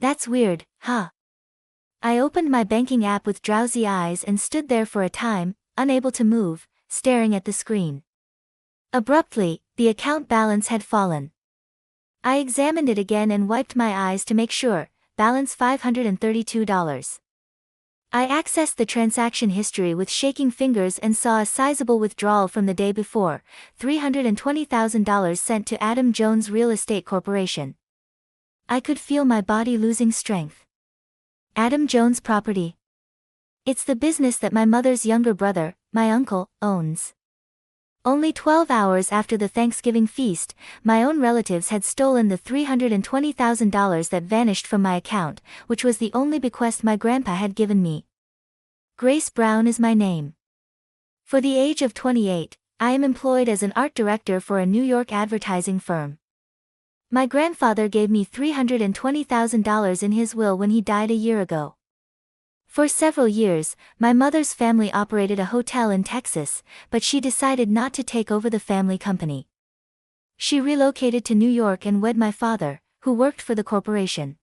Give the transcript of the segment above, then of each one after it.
That's weird, huh? I opened my banking app with drowsy eyes and stood there for a time, unable to move, staring at the screen. Abruptly, the account balance had fallen. I examined it again and wiped my eyes to make sure. Balance $532. I accessed the transaction history with shaking fingers and saw a sizable withdrawal from the day before, $320,000 sent to Adam Jones Real Estate Corporation. I could feel my body losing strength. Adam Jones Property. It's the business that my mother's younger brother, my uncle, owns. Only 12 hours after the Thanksgiving feast, my own relatives had stolen the $320,000 that vanished from my account, which was the only bequest my grandpa had given me. Grace Brown is my name. For the age of 28, I am employed as an art director for a New York advertising firm. My grandfather gave me $320,000 in his will when he died a year ago. For several years, my mother's family operated a hotel in Texas, but she decided not to take over the family company. She relocated to New York and wed my father, who worked for the corporation.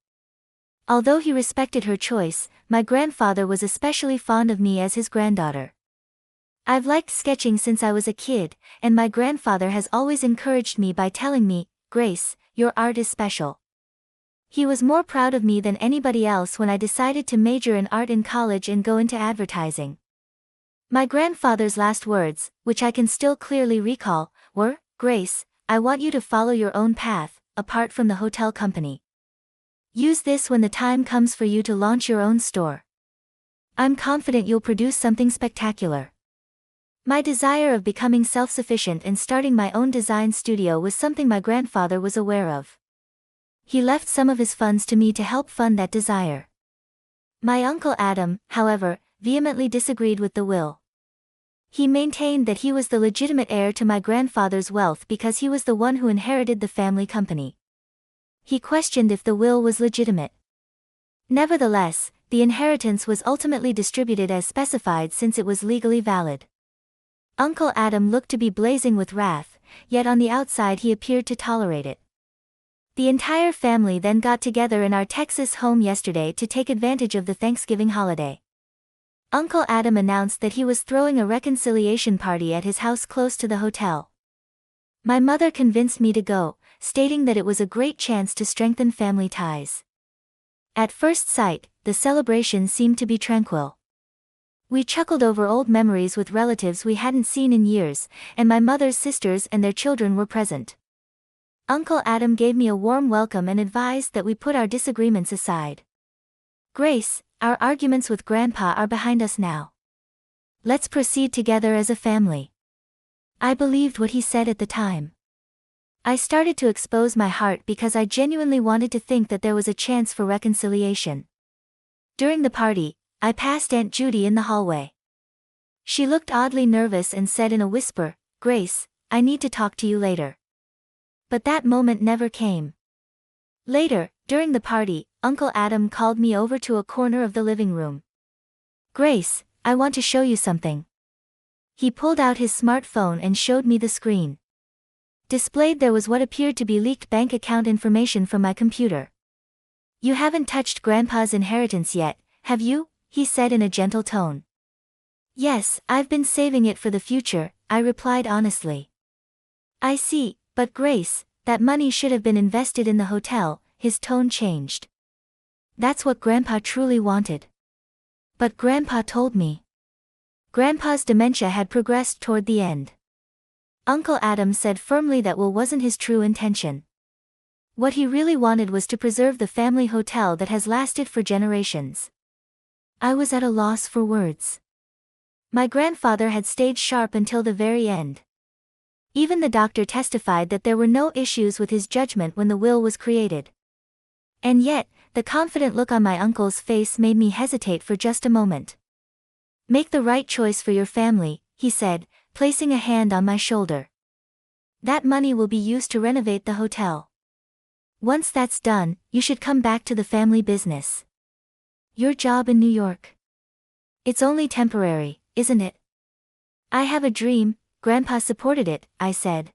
Although he respected her choice, my grandfather was especially fond of me as his granddaughter. I've liked sketching since I was a kid, and my grandfather has always encouraged me by telling me, "Grace, your art is special." He was more proud of me than anybody else when I decided to major in art in college and go into advertising. My grandfather's last words, which I can still clearly recall, were, "Grace, I want you to follow your own path, apart from the hotel company. Use this when the time comes for you to launch your own store. I'm confident you'll produce something spectacular." My desire of becoming self-sufficient and starting my own design studio was something my grandfather was aware of. He left some of his funds to me to help fund that desire. My uncle Adam, however, vehemently disagreed with the will. He maintained that he was the legitimate heir to my grandfather's wealth because he was the one who inherited the family company. He questioned if the will was legitimate. Nevertheless, the inheritance was ultimately distributed as specified since it was legally valid. Uncle Adam looked to be blazing with wrath, yet on the outside he appeared to tolerate it. The entire family then got together in our Texas home yesterday to take advantage of the Thanksgiving holiday. Uncle Adam announced that he was throwing a reconciliation party at his house close to the hotel. My mother convinced me to go, stating that it was a great chance to strengthen family ties. At first sight, the celebration seemed to be tranquil. We chuckled over old memories with relatives we hadn't seen in years, and my mother's sisters and their children were present. Uncle Adam gave me a warm welcome and advised that we put our disagreements aside. "Grace, our arguments with Grandpa are behind us now. Let's proceed together as a family." I believed what he said at the time. I started to expose my heart because I genuinely wanted to think that there was a chance for reconciliation. During the party, I passed Aunt Judy in the hallway. She looked oddly nervous and said in a whisper, "Grace, I need to talk to you later." But that moment never came. Later, during the party, Uncle Adam called me over to a corner of the living room. "Grace, I want to show you something." He pulled out his smartphone and showed me the screen. Displayed there was what appeared to be leaked bank account information from my computer. "You haven't touched Grandpa's inheritance yet, have you?" he said in a gentle tone. "Yes, I've been saving it for the future," I replied honestly. "I see. But Grace, that money should have been invested in the hotel." His tone changed. "That's what Grandpa truly wanted." "But Grandpa told me." Grandpa's dementia had progressed toward the end. Uncle Adam said firmly that will wasn't his true intention. What he really wanted was to preserve the family hotel that has lasted for generations. I was at a loss for words. My grandfather had stayed sharp until the very end. Even the doctor testified that there were no issues with his judgment when the will was created. And yet, the confident look on my uncle's face made me hesitate for just a moment. "Make the right choice for your family," he said, placing a hand on my shoulder. "That money will be used to renovate the hotel. Once that's done, you should come back to the family business. Your job in New York. It's only temporary, isn't it?" "I have a dream. Grandpa supported it," I said.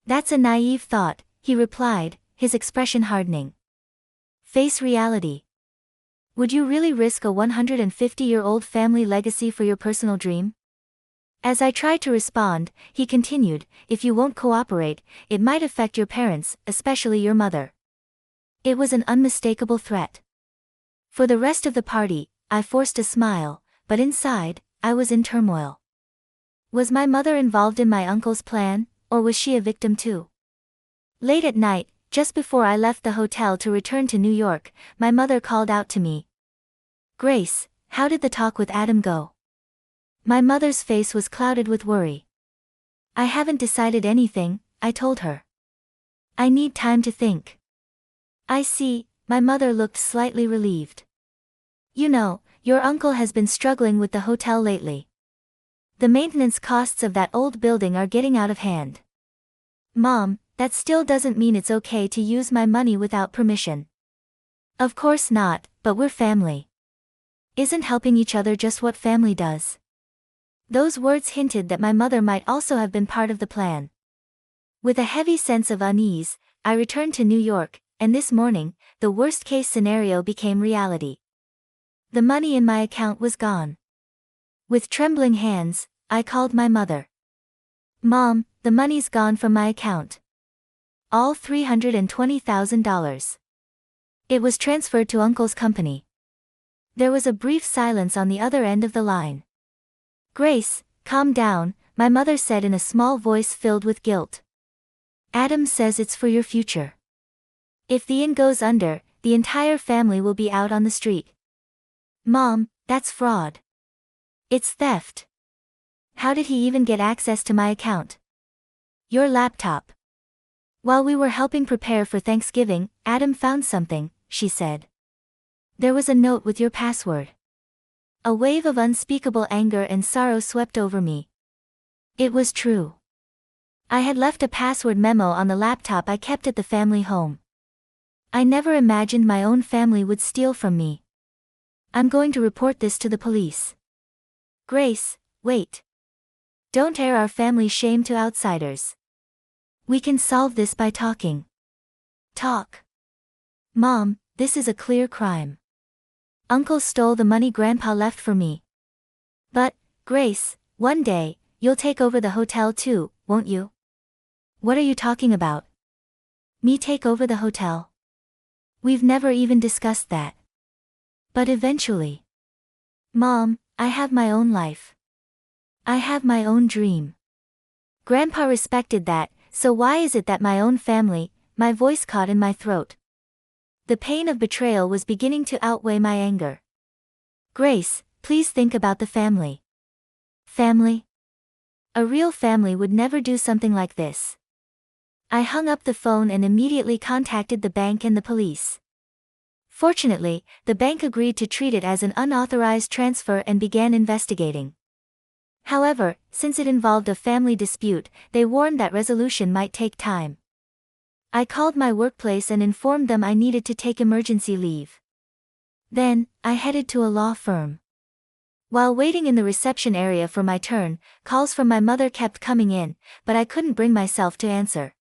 "That's a naive thought," he replied, his expression hardening. Face reality. Would you really risk a 150-year-old family legacy for your personal dream? As I tried to respond, he continued, if you won't cooperate, it might affect your parents, especially your mother. It was an unmistakable threat. For the rest of the party, I forced a smile, but inside, I was in turmoil. Was my mother involved in my uncle's plan, or was she a victim too? Late at night, just before I left the hotel to return to New York, my mother called out to me. Grace, how did the talk with Adam go? My mother's face was clouded with worry. I haven't decided anything, I told her. I need time to think. I see, my mother looked slightly relieved. You know, your uncle has been struggling with the hotel lately. The maintenance costs of that old building are getting out of hand. Mom, that still doesn't mean it's okay to use my money without permission. Of course not, but we're family. Isn't helping each other just what family does? Those words hinted that my mother might also have been part of the plan. With a heavy sense of unease, I returned to New York, and this morning, the worst-case scenario became reality. The money in my account was gone. With trembling hands, I called my mother. Mom, the money's gone from my account. All $320,000. It was transferred to Uncle's company. There was a brief silence on the other end of the line. Grace, calm down, my mother said in a small voice filled with guilt. Adam says it's for your future. If the inn goes under, the entire family will be out on the street. Mom, that's fraud. It's theft. How did he even get access to my account? Your laptop. While we were helping prepare for Thanksgiving, Adam found something, she said. There was a note with your password. A wave of unspeakable anger and sorrow swept over me. It was true. I had left a password memo on the laptop I kept at the family home. I never imagined my own family would steal from me. I'm going to report this to the police. Grace, wait. Don't air our family shame to outsiders. We can solve this by talking. Talk. Mom, this is a clear crime. Uncle stole the money Grandpa left for me. But, Grace, one day, you'll take over the hotel too, won't you? What are you talking about? Me take over the hotel? We've never even discussed that. But eventually. Mom, I have my own life. I have my own dream. Grandpa respected that, so why is it that my own family, my voice caught in my throat? The pain of betrayal was beginning to outweigh my anger. Grace, please think about the family. Family? A real family would never do something like this. I hung up the phone and immediately contacted the bank and the police. Fortunately, the bank agreed to treat it as an unauthorized transfer and began investigating. However, since it involved a family dispute, they warned that resolution might take time. I called my workplace and informed them I needed to take emergency leave. Then, I headed to a law firm. While waiting in the reception area for my turn, calls from my mother kept coming in, but I couldn't bring myself to answer.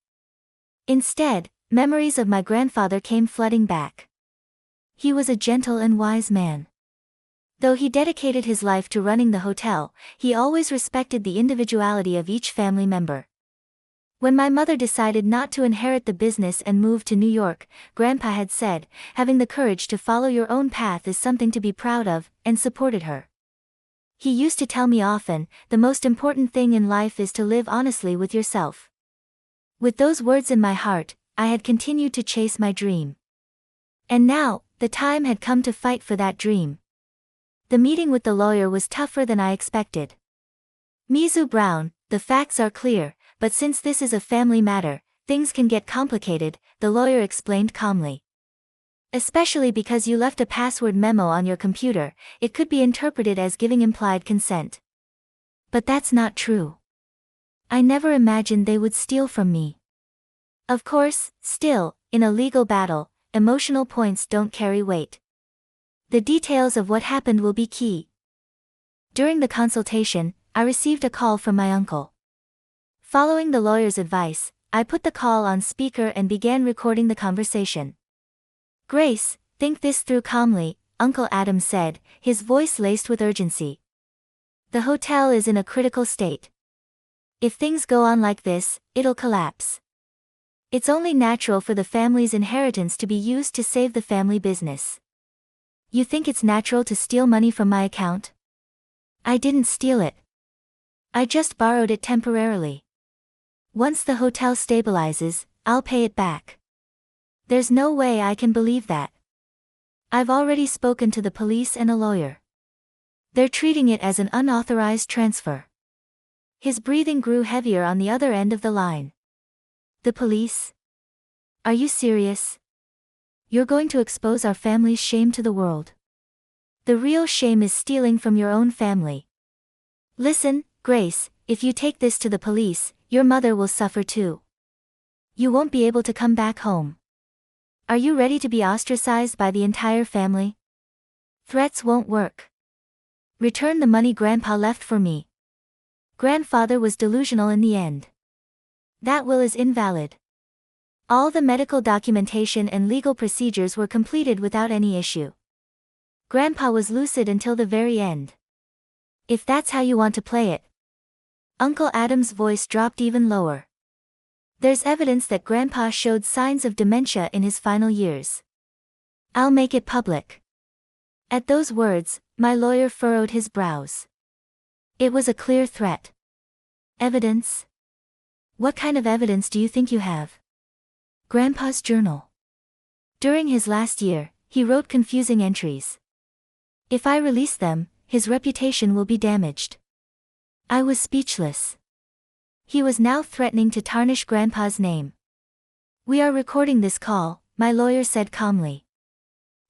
Instead, memories of my grandfather came flooding back. He was a gentle and wise man. Though he dedicated his life to running the hotel, he always respected the individuality of each family member. When my mother decided not to inherit the business and move to New York, Grandpa had said, having the courage to follow your own path is something to be proud of, and supported her. He used to tell me often, the most important thing in life is to live honestly with yourself. With those words in my heart, I had continued to chase my dream. And now, the time had come to fight for that dream. The meeting with the lawyer was tougher than I expected. Mizu Brown, the facts are clear, but since this is a family matter, things can get complicated, the lawyer explained calmly. Especially because you left a password memo on your computer, it could be interpreted as giving implied consent. But that's not true. I never imagined they would steal from me. Of course, still, in a legal battle, emotional points don't carry weight. The details of what happened will be key. During the consultation, I received a call from my uncle. Following the lawyer's advice, I put the call on speaker and began recording the conversation. Grace, think this through calmly, Uncle Adam said, his voice laced with urgency. The hotel is in a critical state. If things go on like this, it'll collapse. It's only natural for the family's inheritance to be used to save the family business. You think it's natural to steal money from my account? I didn't steal it. I just borrowed it temporarily. Once the hotel stabilizes, I'll pay it back. There's no way I can believe that. I've already spoken to the police and a lawyer. They're treating it as an unauthorized transfer. His breathing grew heavier on the other end of the line. The police? Are you serious? You're going to expose our family's shame to the world. The real shame is stealing from your own family. Listen, Grace, if you take this to the police, your mother will suffer too. You won't be able to come back home. Are you ready to be ostracized by the entire family? Threats won't work. Return the money Grandpa left for me. Grandfather was delusional in the end. That will is invalid. All the medical documentation and legal procedures were completed without any issue. Grandpa was lucid until the very end. If that's how you want to play it. Uncle Adam's voice dropped even lower. There's evidence that Grandpa showed signs of dementia in his final years. I'll make it public. At those words, my lawyer furrowed his brows. It was a clear threat. Evidence? What kind of evidence do you think you have? Grandpa's journal. During his last year, he wrote confusing entries. If I release them, his reputation will be damaged. I was speechless. He was now threatening to tarnish Grandpa's name. We are recording this call, my lawyer said calmly.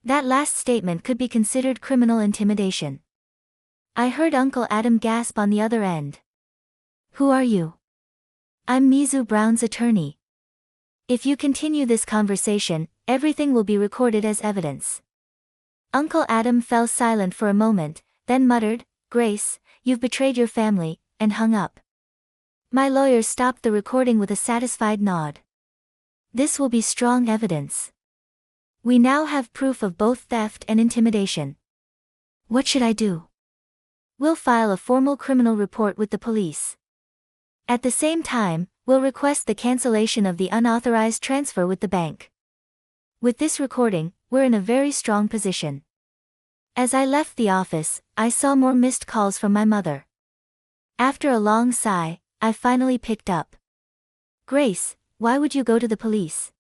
That last statement could be considered criminal intimidation. I heard Uncle Adam gasp on the other end. Who are you? I'm Mizu Brown's attorney. If you continue this conversation, everything will be recorded as evidence. Uncle Adam fell silent for a moment, then muttered, Grace, you've betrayed your family, and hung up. My lawyer stopped the recording with a satisfied nod. This will be strong evidence. We now have proof of both theft and intimidation. What should I do? We'll file a formal criminal report with the police. At the same time, we'll request the cancellation of the unauthorized transfer with the bank. With this recording, we're in a very strong position. As I left the office, I saw more missed calls from my mother. After a long sigh, I finally picked up. Grace, why would you go to the police?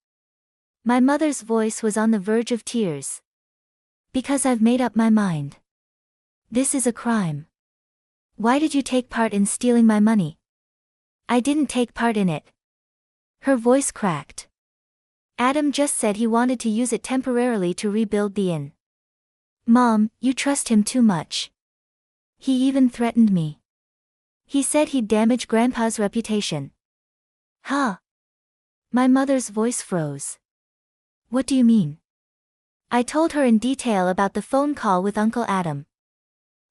My mother's voice was on the verge of tears. Because I've made up my mind. This is a crime. Why did you take part in stealing my money? I didn't take part in it. Her voice cracked. Adam just said he wanted to use it temporarily to rebuild the inn. Mom, you trust him too much. He even threatened me. He said he'd damage Grandpa's reputation. Huh? My mother's voice froze. What do you mean? I told her in detail about the phone call with Uncle Adam.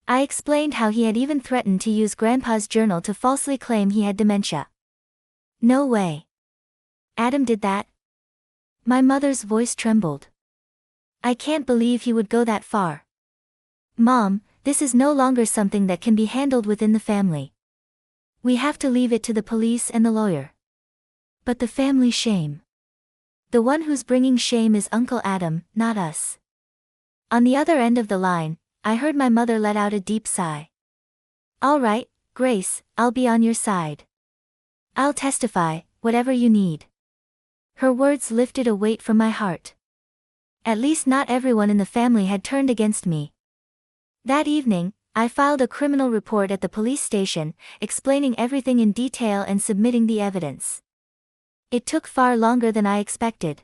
I explained how he had even threatened to use Grandpa's journal to falsely claim he had dementia. No way. Adam did that? My mother's voice trembled. I can't believe he would go that far. Mom, this is no longer something that can be handled within the family. We have to leave it to the police and the lawyer. But the family shame. The one who's bringing shame is Uncle Adam, not us. On the other end of the line, I heard my mother let out a deep sigh. All right, Grace, I'll be on your side. I'll testify, whatever you need. Her words lifted a weight from my heart. At least not everyone in the family had turned against me. That evening, I filed a criminal report at the police station, explaining everything in detail and submitting the evidence. It took far longer than I expected.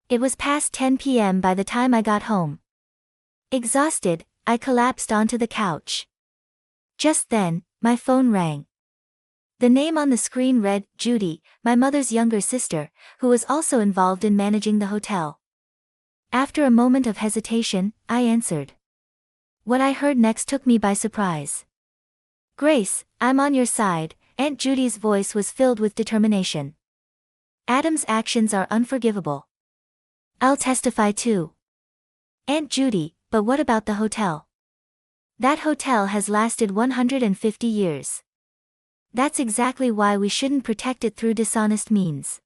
It was past 10 p.m. by the time I got home. Exhausted, I collapsed onto the couch. Just then, my phone rang. The name on the screen read, Judy, my mother's younger sister, who was also involved in managing the hotel. After a moment of hesitation, I answered. What I heard next took me by surprise. Grace, I'm on your side, Aunt Judy's voice was filled with determination. Adam's actions are unforgivable. I'll testify too. Aunt Judy, but what about the hotel? That hotel has lasted 150 years. That's exactly why we shouldn't protect it through dishonest means.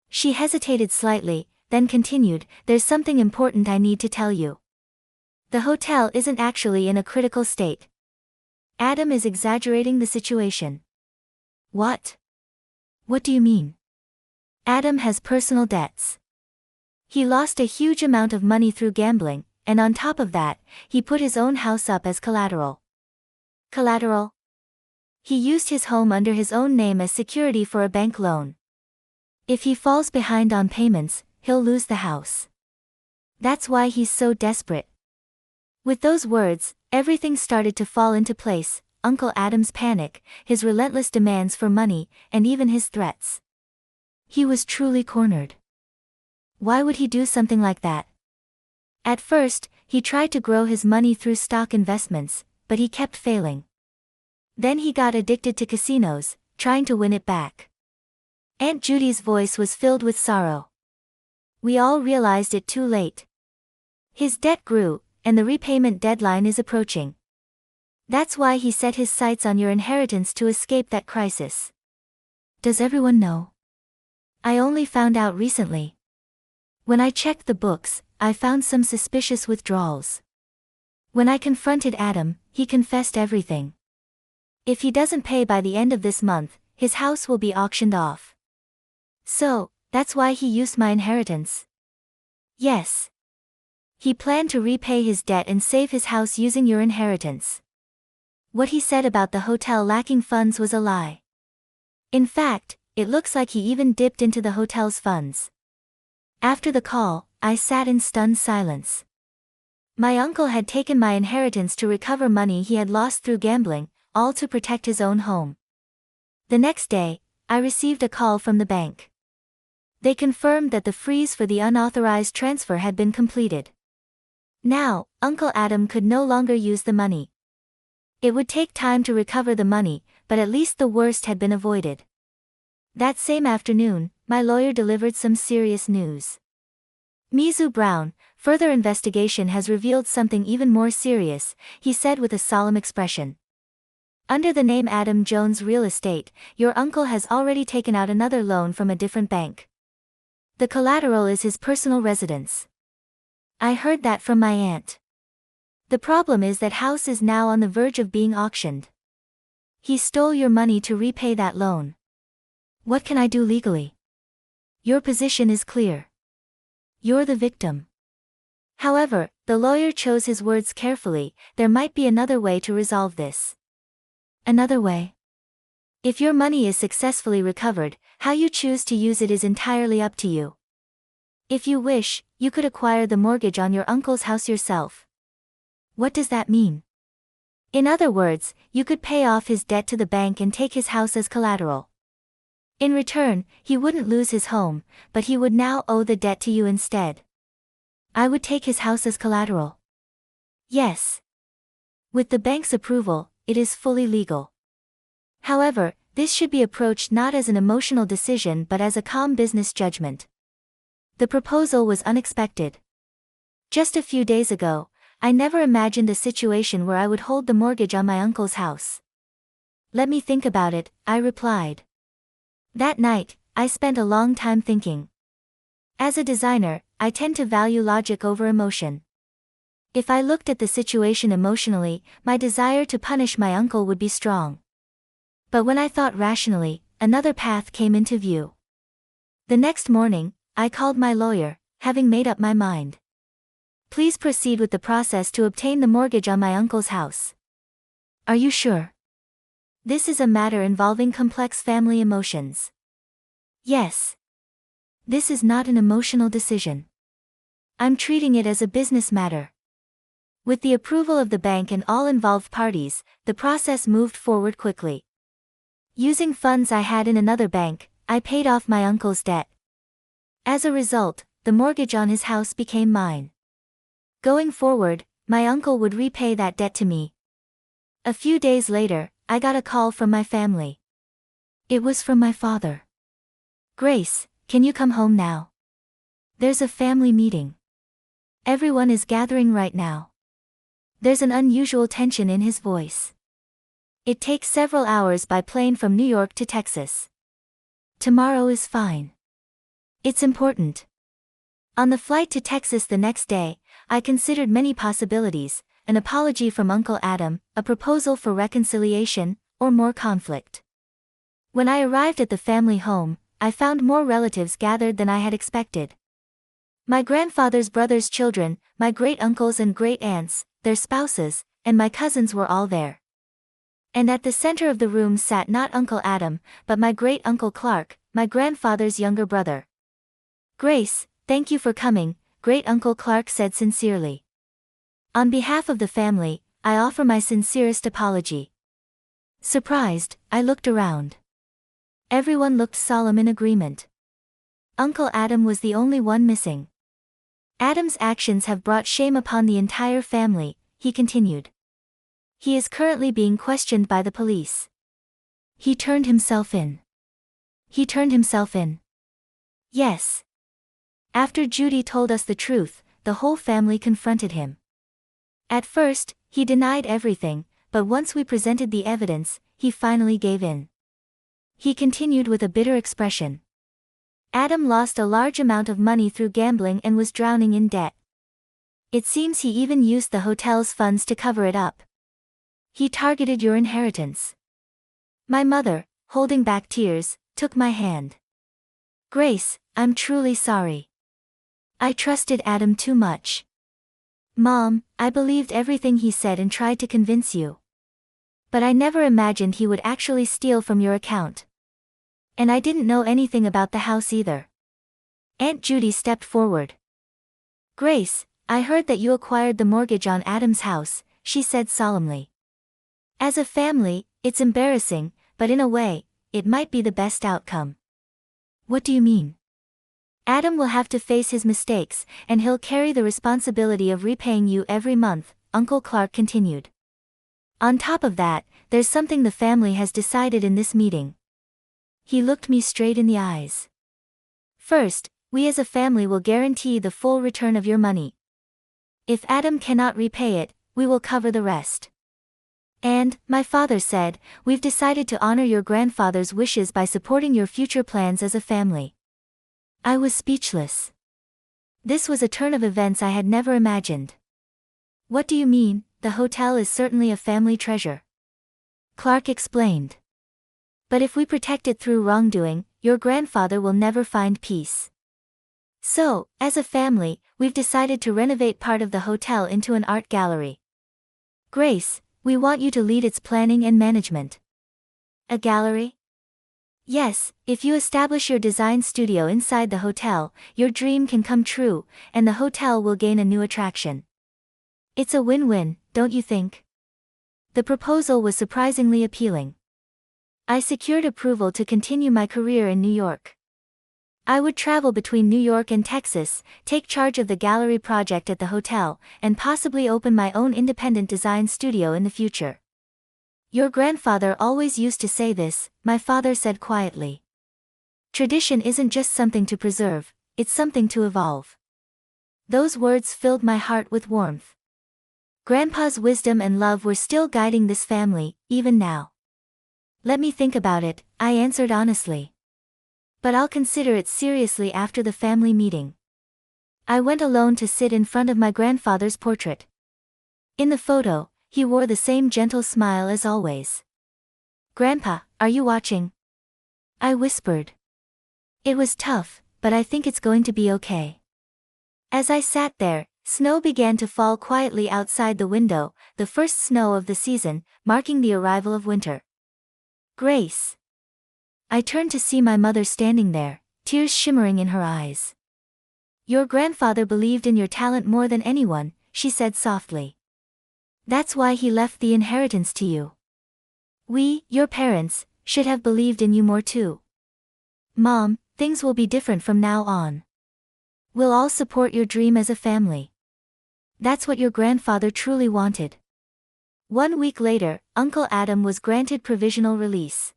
She hesitated slightly, then continued, there's something important I need to tell you. The hotel isn't actually in a critical state. Adam is exaggerating the situation. What? What do you mean? Adam has personal debts. He lost a huge amount of money through gambling, and on top of that, he put his own house up as collateral. Collateral? He used his home under his own name as security for a bank loan. If he falls behind on payments, he'll lose the house. That's why he's so desperate. With those words, everything started to fall into place, Uncle Adam's panic, his relentless demands for money, and even his threats. He was truly cornered. Why would he do something like that? At first, he tried to grow his money through stock investments, but he kept failing. Then he got addicted to casinos, trying to win it back. Aunt Judy's voice was filled with sorrow. We all realized it too late. His debt grew, and the repayment deadline is approaching. That's why he set his sights on your inheritance to escape that crisis. Does everyone know? I only found out recently. When I checked the books, I found some suspicious withdrawals. When I confronted Adam, he confessed everything. If he doesn't pay by the end of this month, his house will be auctioned off. So, that's why he used my inheritance. Yes. He planned to repay his debt and save his house using your inheritance. What he said about the hotel lacking funds was a lie. In fact, it looks like he even dipped into the hotel's funds. After the call, I sat in stunned silence. My uncle had taken my inheritance to recover money he had lost through gambling, all to protect his own home. The next day, I received a call from the bank. They confirmed that the freeze for the unauthorized transfer had been completed. Now, Uncle Adam could no longer use the money. It would take time to recover the money, but at least the worst had been avoided. That same afternoon, my lawyer delivered some serious news. Mizu Brown, further investigation has revealed something even more serious, he said with a solemn expression. Under the name Adam Jones Real Estate, your uncle has already taken out another loan from a different bank. The collateral is his personal residence. I heard that from my aunt. The problem is that house is now on the verge of being auctioned. He stole your money to repay that loan. What can I do legally? Your position is clear. You're the victim. However, the lawyer chose his words carefully, there might be another way to resolve this. Another way? If your money is successfully recovered, how you choose to use it is entirely up to you. If you wish, you could acquire the mortgage on your uncle's house yourself. What does that mean? In other words, you could pay off his debt to the bank and take his house as collateral. In return, he wouldn't lose his home, but he would now owe the debt to you instead. I would take his house as collateral. Yes. With the bank's approval, it is fully legal. However, this should be approached not as an emotional decision but as a calm business judgment. The proposal was unexpected. Just a few days ago, I never imagined a situation where I would hold the mortgage on my uncle's house. Let me think about it, I replied. That night, I spent a long time thinking. As a designer, I tend to value logic over emotion. If I looked at the situation emotionally, my desire to punish my uncle would be strong. But when I thought rationally, another path came into view. The next morning, I called my lawyer, having made up my mind. Please proceed with the process to obtain the mortgage on my uncle's house. Are you sure? This is a matter involving complex family emotions. Yes. This is not an emotional decision. I'm treating it as a business matter. With the approval of the bank and all involved parties, the process moved forward quickly. Using funds I had in another bank, I paid off my uncle's debt. As a result, the mortgage on his house became mine. Going forward, my uncle would repay that debt to me. A few days later, I got a call from my family. It was from my father. Grace, can you come home now? There's a family meeting. Everyone is gathering right now. There's an unusual tension in his voice. It takes several hours by plane from New York to Texas. Tomorrow is fine. It's important. On the flight to Texas the next day, I considered many possibilities: an apology from Uncle Adam, a proposal for reconciliation, or more conflict. When I arrived at the family home, I found more relatives gathered than I had expected. My grandfather's brother's children, my great-uncles and great-aunts, their spouses, and my cousins were all there. And at the center of the room sat not Uncle Adam, but my great-uncle Clark, my grandfather's younger brother. "Grace, thank you for coming," great-uncle Clark said sincerely. "On behalf of the family, I offer my sincerest apology." Surprised, I looked around. Everyone looked solemn in agreement. Uncle Adam was the only one missing. "Adam's actions have brought shame upon the entire family," he continued. "He is currently being questioned by the police." He turned himself in. Yes. After Judy told us the truth, the whole family confronted him. At first, he denied everything, but once we presented the evidence, he finally gave in. He continued with a bitter expression. "Adam lost a large amount of money through gambling and was drowning in debt. It seems he even used the hotel's funds to cover it up. He targeted your inheritance." My mother, holding back tears, took my hand. "Grace, I'm truly sorry. I trusted Adam too much. Mom, I believed everything he said and tried to convince you. But I never imagined he would actually steal from your account. And I didn't know anything about the house either." Aunt Judy stepped forward. "Grace, I heard that you acquired the mortgage on Adam's house," she said solemnly. "As a family, it's embarrassing, but in a way, it might be the best outcome." "What do you mean?" "Adam will have to face his mistakes, and he'll carry the responsibility of repaying you every month," Uncle Clark continued. "On top of that, there's something the family has decided in this meeting." He looked me straight in the eyes. "First, we as a family will guarantee the full return of your money. If Adam cannot repay it, we will cover the rest. And, my father said, we've decided to honor your grandfather's wishes by supporting your future plans as a family." I was speechless. This was a turn of events I had never imagined. "What do you mean? The hotel is certainly a family treasure," Clark explained. "But if we protect it through wrongdoing, your grandfather will never find peace. So, as a family, we've decided to renovate part of the hotel into an art gallery. Grace, we want you to lead its planning and management." "A gallery?" "Yes, if you establish your design studio inside the hotel, your dream can come true, and the hotel will gain a new attraction. It's a win-win, don't you think?" The proposal was surprisingly appealing. I secured approval to continue my career in New York. I would travel between New York and Texas, take charge of the gallery project at the hotel, and possibly open my own independent design studio in the future. "Your grandfather always used to say this," my father said quietly. "Tradition isn't just something to preserve, it's something to evolve." Those words filled my heart with warmth. Grandpa's wisdom and love were still guiding this family, even now. "Let me think about it," I answered honestly. "But I'll consider it seriously after the family meeting." I went alone to sit in front of my grandfather's portrait. In the photo, he wore the same gentle smile as always. "Grandpa, are you watching?" I whispered. "It was tough, but I think it's going to be okay." As I sat there, snow began to fall quietly outside the window, the first snow of the season, marking the arrival of winter. "Grace." I turned to see my mother standing there, tears shimmering in her eyes. "Your grandfather believed in your talent more than anyone," she said softly. "That's why he left the inheritance to you. We, your parents, should have believed in you more too. Mom, things will be different from now on. We'll all support your dream as a family. That's what your grandfather truly wanted." 1 week later, Uncle Adam was granted provisional release.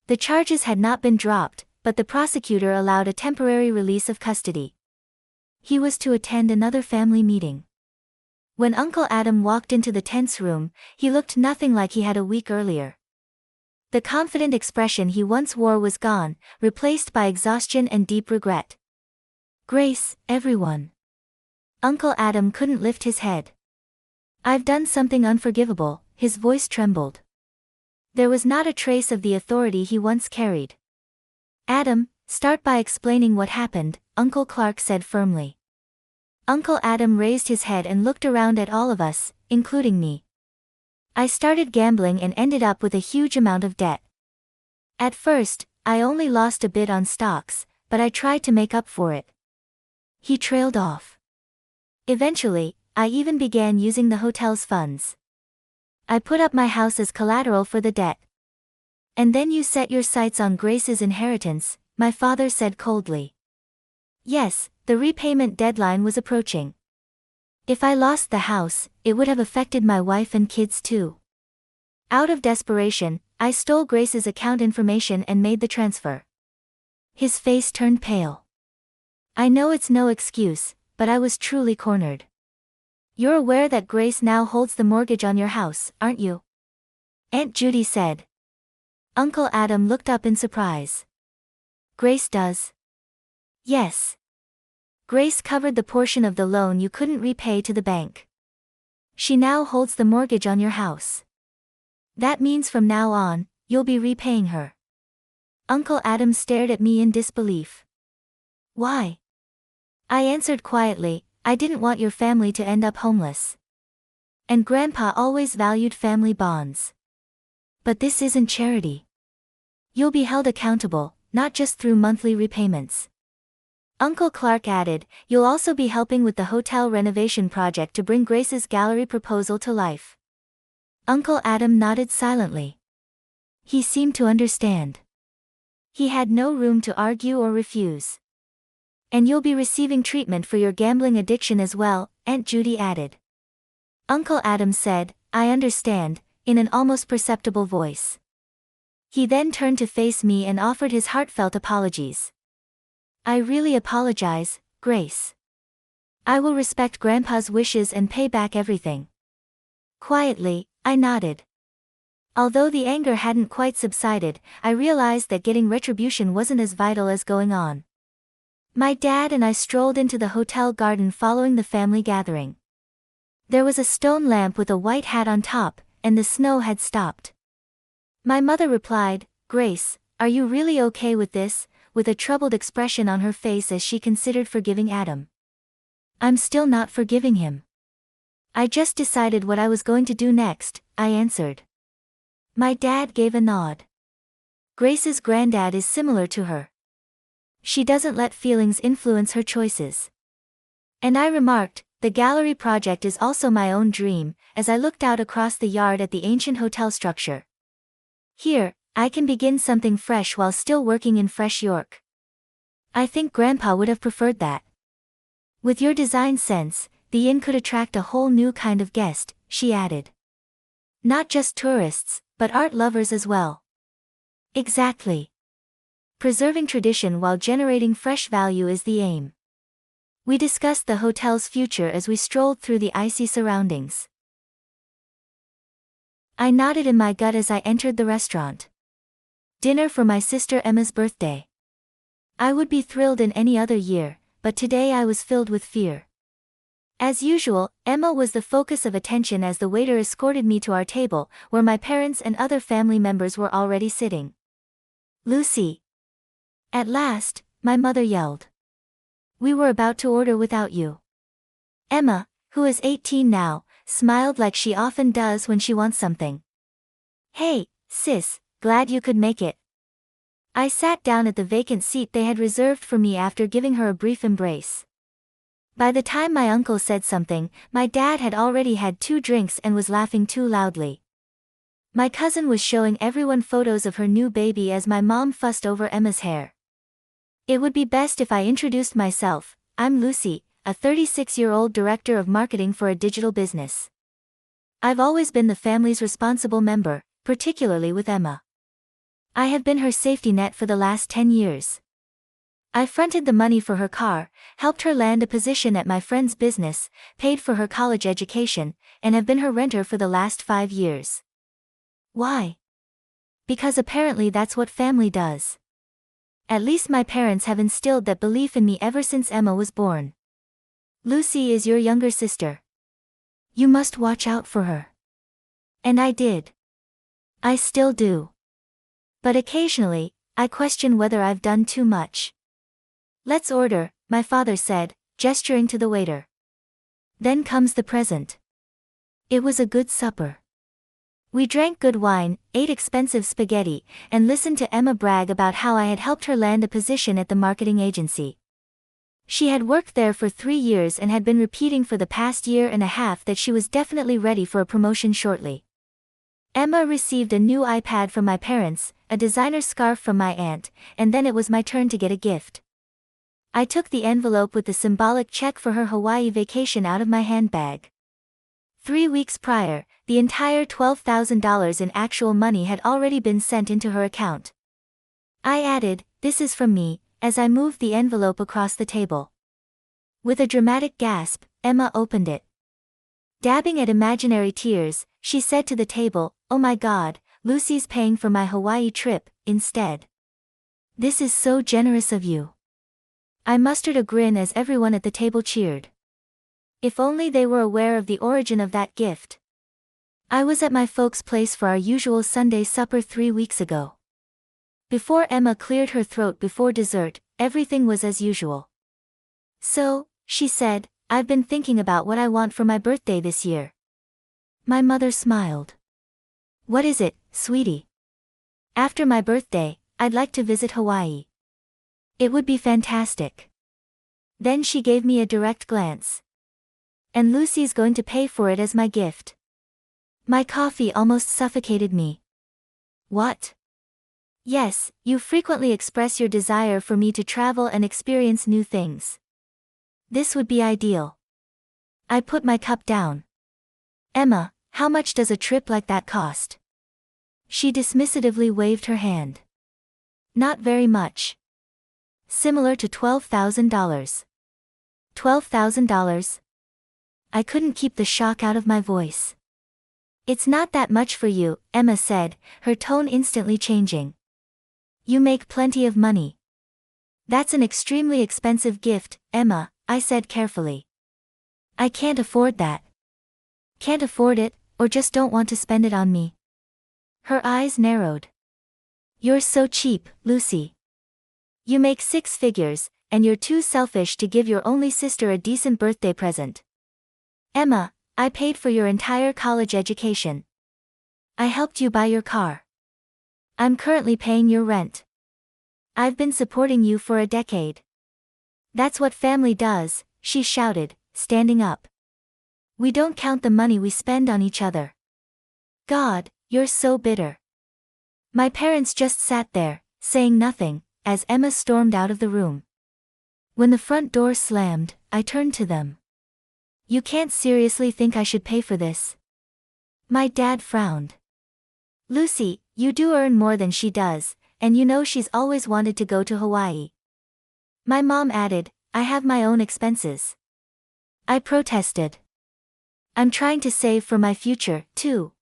The charges had not been dropped, but the prosecutor allowed a temporary release of custody. He was to attend another family meeting. When Uncle Adam walked into the tense room, he looked nothing like he had a week earlier. The confident expression he once wore was gone, replaced by exhaustion and deep regret. "Grace, everyone." Uncle Adam couldn't lift his head. "I've done something unforgivable," his voice trembled. There was not a trace of the authority he once carried. "Adam, start by explaining what happened," Uncle Clark said firmly. Uncle Adam raised his head and looked around at all of us, including me. "I started gambling and ended up with a huge amount of debt. At first, I only lost a bit on stocks, but I tried to make up for it." He trailed off. "Eventually, I even began using the hotel's funds. I put up my house as collateral for the debt." "And then you set your sights on Grace's inheritance," my father said coldly. "Yes, the repayment deadline was approaching. If I lost the house, it would have affected my wife and kids too. Out of desperation, I stole Grace's account information and made the transfer." His face turned pale. "I know it's no excuse, but I was truly cornered. You're aware that Grace now holds the mortgage on your house, aren't you?" Aunt Judy said. Uncle Adam looked up in surprise. "Grace does?" "Yes. Grace covered the portion of the loan you couldn't repay to the bank. She now holds the mortgage on your house. That means from now on, you'll be repaying her." Uncle Adam stared at me in disbelief. "Why?" I answered quietly, "I didn't want your family to end up homeless. And Grandpa always valued family bonds. But this isn't charity. You'll be held accountable, not just through monthly repayments." Uncle Clark added, "You'll also be helping with the hotel renovation project to bring Grace's gallery proposal to life." Uncle Adam nodded silently. He seemed to understand. He had no room to argue or refuse. "And you'll be receiving treatment for your gambling addiction as well," Aunt Judy added. Uncle Adam said, "I understand," in an almost perceptible voice. He then turned to face me and offered his heartfelt apologies. "I really apologize, Grace. I will respect Grandpa's wishes and pay back everything." Quietly, I nodded. Although the anger hadn't quite subsided, I realized that getting retribution wasn't as vital as going on. My dad and I strolled into the hotel garden following the family gathering. There was a stone lamp with a white hat on top, and the snow had stopped. My mother replied, "Grace, are you really okay with this?" with a troubled expression on her face as she considered forgiving Adam. "I'm still not forgiving him. I just decided what I was going to do next," I answered. My dad gave a nod. "Grace's granddad is similar to her. She doesn't let feelings influence her choices." And I remarked, "The gallery project is also my own dream," as I looked out across the yard at the ancient hotel structure. "Here, I can begin something fresh while still working in Fresh York. I think Grandpa would have preferred that. With your design sense, the inn could attract a whole new kind of guest," she added. "Not just tourists, but art lovers as well." Exactly. Preserving tradition while generating fresh value is the aim. We discussed the hotel's future as we strolled through the icy surroundings. I nodded in my gut as I entered the restaurant. Dinner for my sister Emma's birthday. I would be thrilled in any other year, but today I was filled with fear. As usual, Emma was the focus of attention as the waiter escorted me to our table, where my parents and other family members were already sitting. "Lucy." At last, my mother yelled. "We were about to order without you." Emma, who is 18 now, smiled like she often does when she wants something. "Hey, sis, glad you could make it." I sat down at the vacant seat they had reserved for me after giving her a brief embrace. By the time my uncle said something, my dad had already had 2 drinks and was laughing too loudly. My cousin was showing everyone photos of her new baby as my mom fussed over Emma's hair. "It would be best if I introduced myself. I'm Lucy, a 36-year-old director of marketing for a digital business. I've always been the family's responsible member, particularly with Emma. I have been her safety net for the last 10 years. I fronted the money for her car, helped her land a position at my friend's business, paid for her college education, and have been her renter for the last 5 years. Why? Because apparently that's what family does. At least my parents have instilled that belief in me ever since Emma was born. Lucy is your younger sister. You must watch out for her. And I did. I still do. But occasionally, I question whether I've done too much. Let's order, my father said, gesturing to the waiter. Then comes the present. It was a good supper. We drank good wine, ate expensive spaghetti, and listened to Emma brag about how I had helped her land a position at the marketing agency. She had worked there for 3 years and had been repeating for the past year and a half that she was definitely ready for a promotion shortly. Emma received a new iPad from my parents, a designer scarf from my aunt, and then it was my turn to get a gift. I took the envelope with the symbolic check for her Hawaii vacation out of my handbag. 3 weeks prior, the entire $12,000 in actual money had already been sent into her account. I added, "This is from me," as I moved the envelope across the table. With a dramatic gasp, Emma opened it. Dabbing at imaginary tears, she said to the table, "Oh my God, Lucy's paying for my Hawaii trip, instead. This is so generous of you." I mustered a grin as everyone at the table cheered. If only they were aware of the origin of that gift. I was at my folks' place for our usual Sunday supper 3 weeks ago. Before Emma cleared her throat before dessert, everything was as usual. "So," she said, "I've been thinking about what I want for my birthday this year." My mother smiled. "What is it, sweetie?" "After my birthday, I'd like to visit Hawaii." "It would be fantastic." Then she gave me a direct glance. "And Lucy's going to pay for it as my gift." My coffee almost suffocated me. "What?" "Yes, you frequently express your desire for me to travel and experience new things. This would be ideal." I put my cup down. "Emma, how much does a trip like that cost?" She dismissively waved her hand. "Not very much. Similar to $12,000. $12,000? I couldn't keep the shock out of my voice. "It's not that much for you," Emma said, her tone instantly changing. "You make plenty of money." "That's an extremely expensive gift, Emma," I said carefully. "I can't afford that." "Can't afford it, or just don't want to spend it on me?" Her eyes narrowed. "You're so cheap, Lucy. You make 6 figures, and you're too selfish to give your only sister a decent birthday present. Emma, I paid for your entire college education. I helped you buy your car. I'm currently paying your rent. I've been supporting you for a decade. That's what family does," she shouted, standing up. "We don't count the money we spend on each other." God, you're so bitter. My parents just sat there, saying nothing, as Emma stormed out of the room. When the front door slammed, I turned to them. "You can't seriously think I should pay for this?" My dad frowned. "Lucy, you do earn more than she does, and you know she's always wanted to go to Hawaii." My mom added, "I have my own expenses." I protested. "I'm trying to save for my future, too."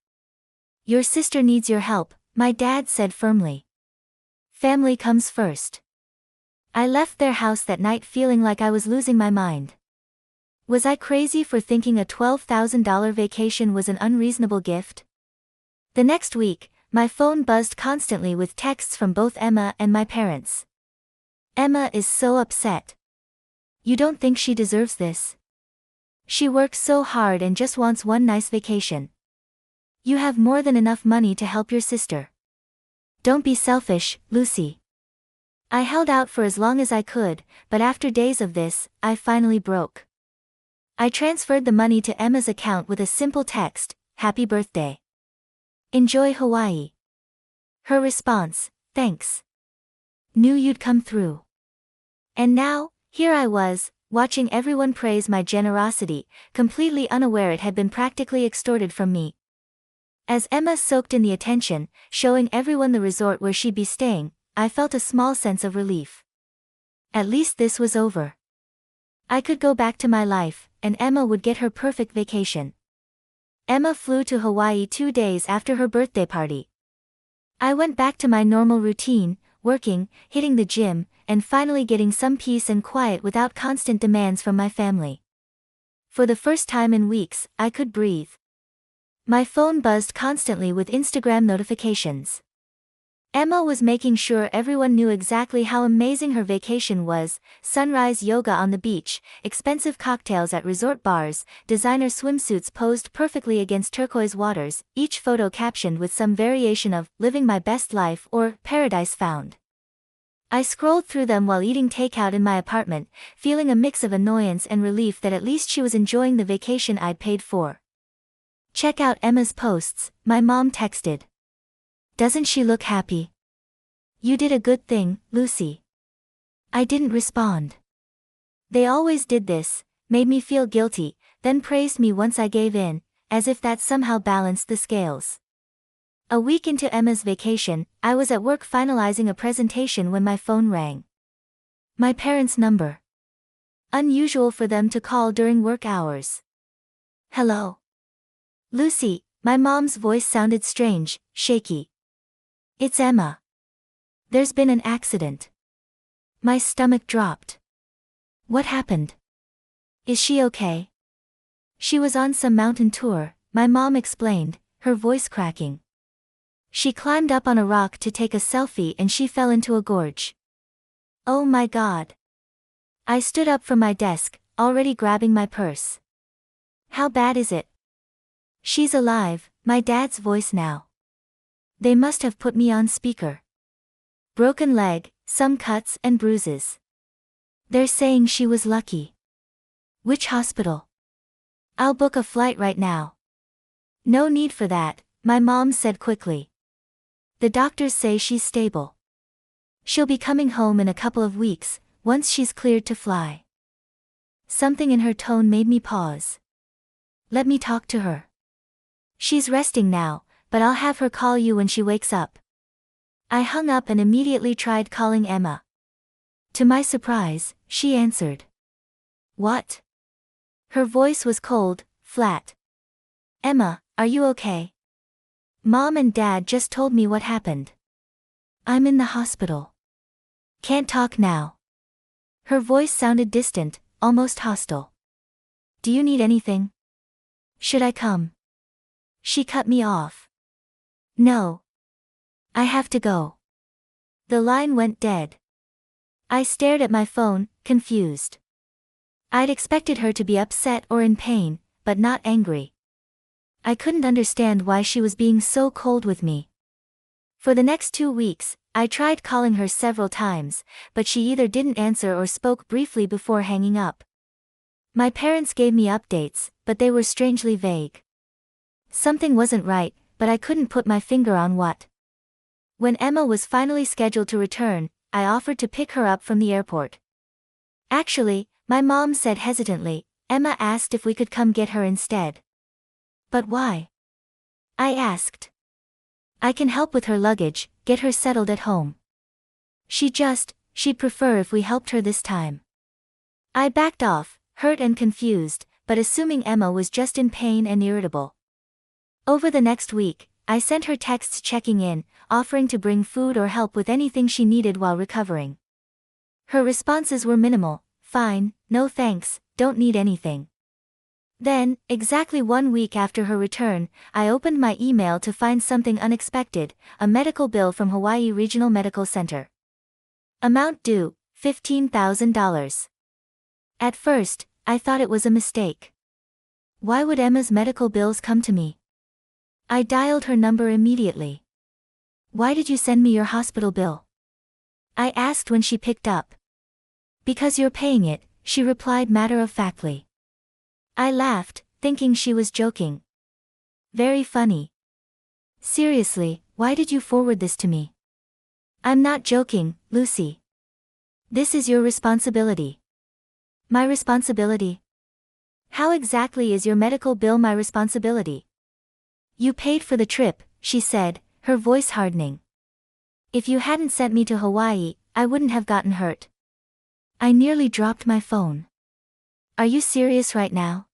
"Your sister needs your help," my dad said firmly. "Family comes first." I left their house that night feeling like I was losing my mind. Was I crazy for thinking a $12,000 vacation was an unreasonable gift? The next week, my phone buzzed constantly with texts from both Emma and my parents. "Emma is so upset. You don't think she deserves this? She works so hard and just wants one nice vacation. You have more than enough money to help your sister. Don't be selfish, Lucy." I held out for as long as I could, but after days of this, I finally broke. I transferred the money to Emma's account with a simple text, "Happy birthday. Enjoy Hawaii." Her response, "Thanks. Knew you'd come through." And now, here I was, watching everyone praise my generosity, completely unaware it had been practically extorted from me. As Emma soaked in the attention, showing everyone the resort where she'd be staying, I felt a small sense of relief. At least this was over. I could go back to my life, and Emma would get her perfect vacation. Emma flew to Hawaii 2 days after her birthday party. I went back to my normal routine, working, hitting the gym, and finally getting some peace and quiet without constant demands from my family. For the first time in weeks, I could breathe. My phone buzzed constantly with Instagram notifications. Emma was making sure everyone knew exactly how amazing her vacation was: sunrise yoga on the beach, expensive cocktails at resort bars, designer swimsuits posed perfectly against turquoise waters, each photo captioned with some variation of "living my best life" or "paradise found." I scrolled through them while eating takeout in my apartment, feeling a mix of annoyance and relief that at least she was enjoying the vacation I'd paid for. "Check out Emma's posts," my mom texted. "Doesn't she look happy? You did a good thing, Lucy." I didn't respond. They always did this, made me feel guilty, then praised me once I gave in, as if that somehow balanced the scales. A week into Emma's vacation, I was at work finalizing a presentation when my phone rang. My parents' number. Unusual for them to call during work hours. "Hello? Lucy," my mom's voice sounded strange, shaky. "It's Emma. There's been an accident." My stomach dropped. "What happened? Is she okay?" "She was on some mountain tour," my mom explained, her voice cracking. "She climbed up on a rock to take a selfie and she fell into a gorge." Oh my God. I stood up from my desk, already grabbing my purse. "How bad is it?" "She's alive," my dad's voice now. They must have put me on speaker. "Broken leg, some cuts and bruises. They're saying she was lucky." "Which hospital?" "I'll book a flight right now." "No need for that," my mom said quickly. "The doctors say she's stable. She'll be coming home in a couple of weeks, once she's cleared to fly." Something in her tone made me pause. "Let me talk to her. She's resting now, but I'll have her call you when she wakes up." I hung up and immediately tried calling Emma. To my surprise, she answered. "What?" Her voice was cold, flat. "Emma, are you okay? Mom and Dad just told me what happened. I'm in the hospital. Can't talk now." Her voice sounded distant, almost hostile. "Do you need anything? Should I come?" She cut me off. "No. I have to go." The line went dead. I stared at my phone, confused. I'd expected her to be upset or in pain, but not angry. I couldn't understand why she was being so cold with me. For the next 2 weeks, I tried calling her several times, but she either didn't answer or spoke briefly before hanging up. My parents gave me updates, but they were strangely vague. Something wasn't right, but I couldn't put my finger on what. When Emma was finally scheduled to return, I offered to pick her up from the airport. "Actually," my mom said hesitantly, "Emma asked if we could come get her instead." "But why?" I asked. "I can help with her luggage, get her settled at home. She'd prefer if we helped her this time." I backed off, hurt and confused, but assuming Emma was just in pain and irritable. Over the next week, I sent her texts checking in, offering to bring food or help with anything she needed while recovering. Her responses were minimal: "Fine, no thanks, don't need anything." Then, exactly 1 week after her return, I opened my email to find something unexpected: a medical bill from Hawaii Regional Medical Center. Amount due, $15,000. At first, I thought it was a mistake. Why would Emma's medical bills come to me? I dialed her number immediately. "Why did you send me your hospital bill?" I asked when she picked up. "Because you're paying it," she replied matter-of-factly. I laughed, thinking she was joking. "Very funny. Seriously, why did you forward this to me?" "I'm not joking, Lucy. This is your responsibility." "My responsibility? How exactly is your medical bill my responsibility?" "You paid for the trip," she said, her voice hardening. "If you hadn't sent me to Hawaii, I wouldn't have gotten hurt." I nearly dropped my phone. Are you serious right now?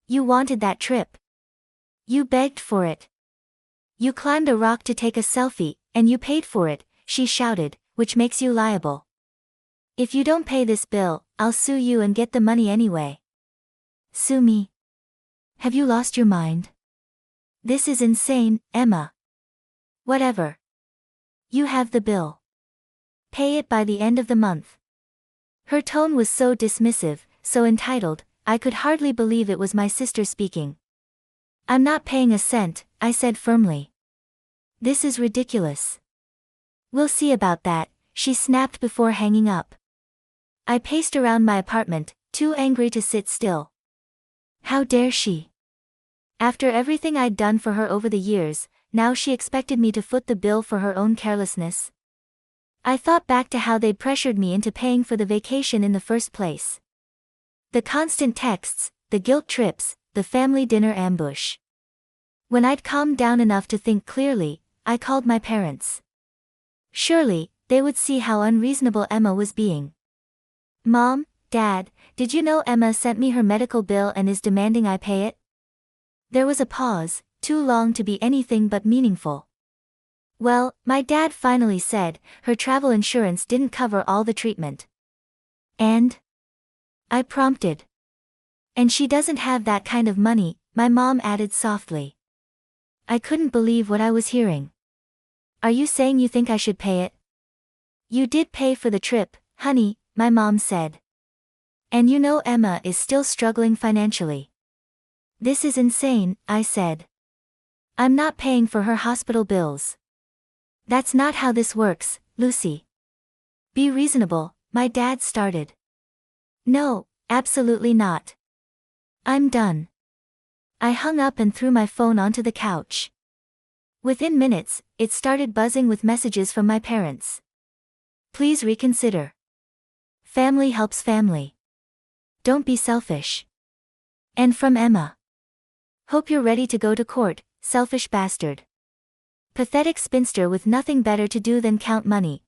You wanted that trip. You begged for it. You climbed a rock to take a selfie, and you paid for it, she shouted, which makes you liable. If you don't pay this bill, I'll sue you and get the money anyway. Sue me? Have you lost your mind? This is insane, Emma. Whatever. You have the bill. Pay it by the end of the month. Her tone was so dismissive, so entitled, I could hardly believe it was my sister speaking. I'm not paying a cent, I said firmly. This is ridiculous. We'll see about that, she snapped before hanging up. I paced around my apartment, too angry to sit still. How dare she? After everything I'd done for her over the years, now she expected me to foot the bill for her own carelessness. I thought back to how they'd pressured me into paying for the vacation in the first place. The constant texts, the guilt trips, the family dinner ambush. When I'd calmed down enough to think clearly, I called my parents. Surely, they would see how unreasonable Emma was being. Mom, Dad, did you know Emma sent me her medical bill and is demanding I pay it? There was a pause, too long to be anything but meaningful. Well, my dad finally said, her travel insurance didn't cover all the treatment. And? I prompted. And she doesn't have that kind of money, my mom added softly. I couldn't believe what I was hearing. Are you saying you think I should pay it? You did pay for the trip, honey, my mom said. And you know Emma is still struggling financially. This is insane, I said. I'm not paying for her hospital bills. That's not how this works, Lucy. Be reasonable, my dad started. No, absolutely not. I'm done. I hung up and threw my phone onto the couch. Within minutes, it started buzzing with messages from my parents. Please reconsider. Family helps family. Don't be selfish. And from Emma. Hope you're ready to go to court, selfish bastard. Pathetic spinster with nothing better to do than count money.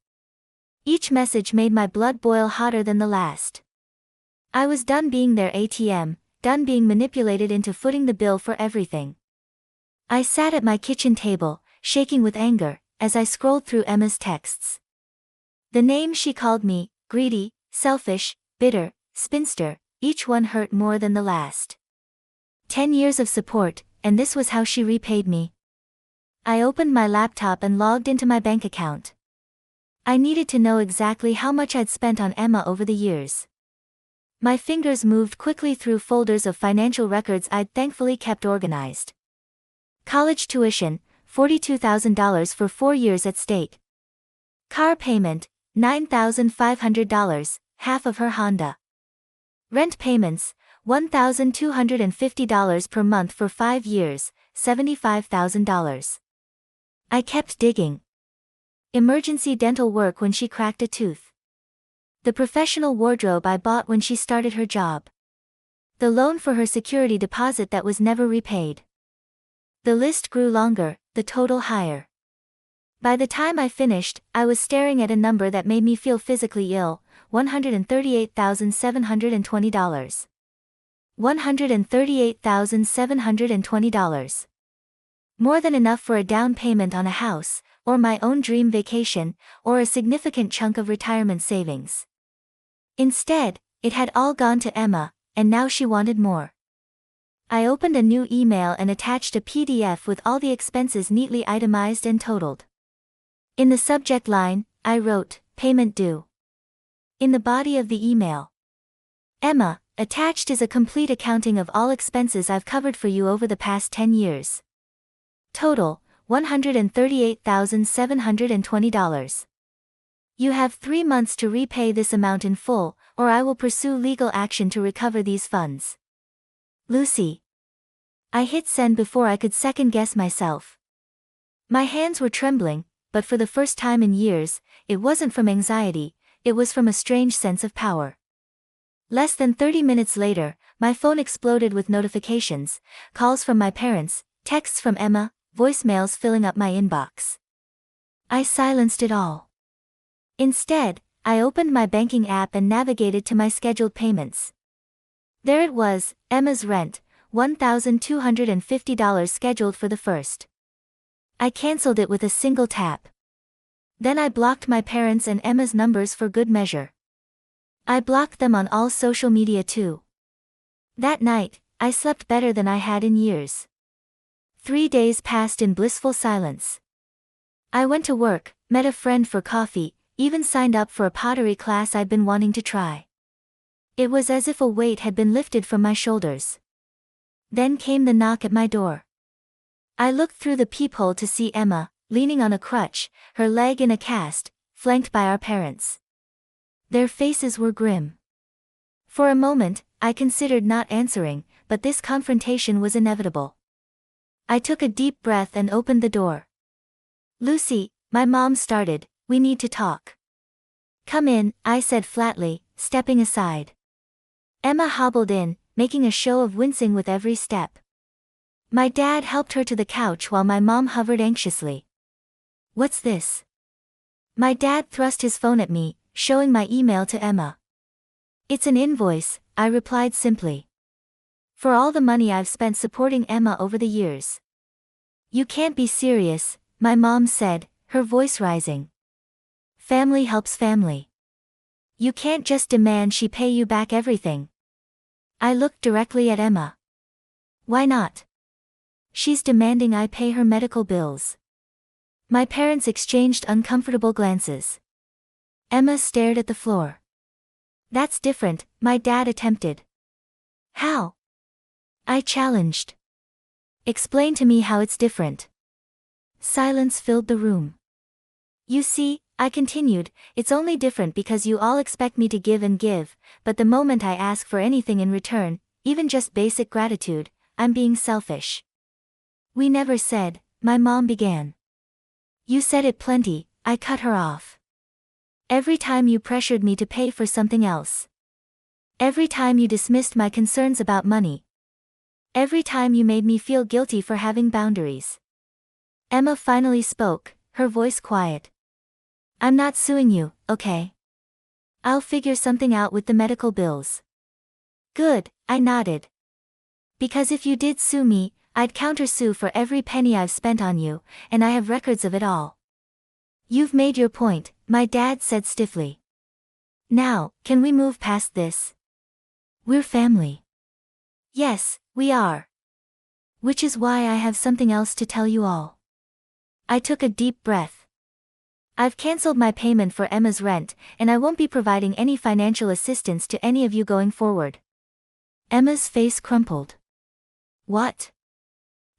Each message made my blood boil hotter than the last. I was done being their ATM, done being manipulated into footing the bill for everything. I sat at my kitchen table, shaking with anger, as I scrolled through Emma's texts. The names she called me, greedy, selfish, bitter, spinster, each one hurt more than the last. 10 years of support, and this was how she repaid me. I opened my laptop and logged into my bank account. I needed to know exactly how much I'd spent on Emma over the years. My fingers moved quickly through folders of financial records I'd thankfully kept organized. College tuition, $42,000 for 4 years at stake. Car payment, $9,500, half of her Honda. Rent payments, $1,250 per month for 5 years, $75,000. I kept digging. Emergency dental work when she cracked a tooth. The professional wardrobe I bought when she started her job. The loan for her security deposit that was never repaid. The list grew longer, the total higher. By the time I finished, I was staring at a number that made me feel physically ill, $138,720. $138,720. More than enough for a down payment on a house, or my own dream vacation, or a significant chunk of retirement savings. Instead, it had all gone to Emma, and now she wanted more. I opened a new email and attached a PDF with all the expenses neatly itemized and totaled. In the subject line, I wrote, "Payment due." In the body of the email, "Emma, attached is a complete accounting of all expenses I've covered for you over the past 10 years. Total, $138,720. You have 3 months to repay this amount in full, or I will pursue legal action to recover these funds. Lucy." I hit send before I could second-guess myself. My hands were trembling, but for the first time in years, it wasn't from anxiety, it was from a strange sense of power. Less than 30 minutes later, my phone exploded with notifications, calls from my parents, texts from Emma, voicemails filling up my inbox. I silenced it all. Instead, I opened my banking app and navigated to my scheduled payments. There it was, Emma's rent, $1,250 scheduled for the 1st. I canceled it with a single tap. Then I blocked my parents' and Emma's numbers for good measure. I blocked them on all social media too. That night, I slept better than I had in years. 3 days passed in blissful silence. I went to work, met a friend for coffee, even signed up for a pottery class I'd been wanting to try. It was as if a weight had been lifted from my shoulders. Then came the knock at my door. I looked through the peephole to see Emma, leaning on a crutch, her leg in a cast, flanked by our parents. Their faces were grim. For a moment, I considered not answering, but this confrontation was inevitable. I took a deep breath and opened the door. "Lucy," my mom started, "we need to talk." "Come in," I said flatly, stepping aside. Emma hobbled in, making a show of wincing with every step. My dad helped her to the couch while my mom hovered anxiously. "What's this?" My dad thrust his phone at me, showing my email to Emma. "It's an invoice," I replied simply. "For all the money I've spent supporting Emma over the years." "You can't be serious," my mom said, her voice rising. "Family helps family. You can't just demand she pay you back everything." I looked directly at Emma. "Why not?" "She's demanding I pay her medical bills." My parents exchanged uncomfortable glances. Emma stared at the floor. "That's different," my dad attempted. "How?" I challenged. "Explain to me how it's different." Silence filled the room. "You see," I continued, "it's only different because you all expect me to give and give, but the moment I ask for anything in return, even just basic gratitude, I'm being selfish." "We never said," my mom began. "You said it plenty," I cut her off. "Every time you pressured me to pay for something else. Every time you dismissed my concerns about money. Every time you made me feel guilty for having boundaries." Emma finally spoke, her voice quiet. "I'm not suing you, okay? I'll figure something out with the medical bills." "Good," I nodded. "Because if you did sue me, I'd countersue for every penny I've spent on you, and I have records of it all." "You've made your point," my dad said stiffly. "Now, can we move past this? We're family." "Yes, we are. Which is why I have something else to tell you all." I took a deep breath. "I've cancelled my payment for Emma's rent, and I won't be providing any financial assistance to any of you going forward." Emma's face crumpled. "What?"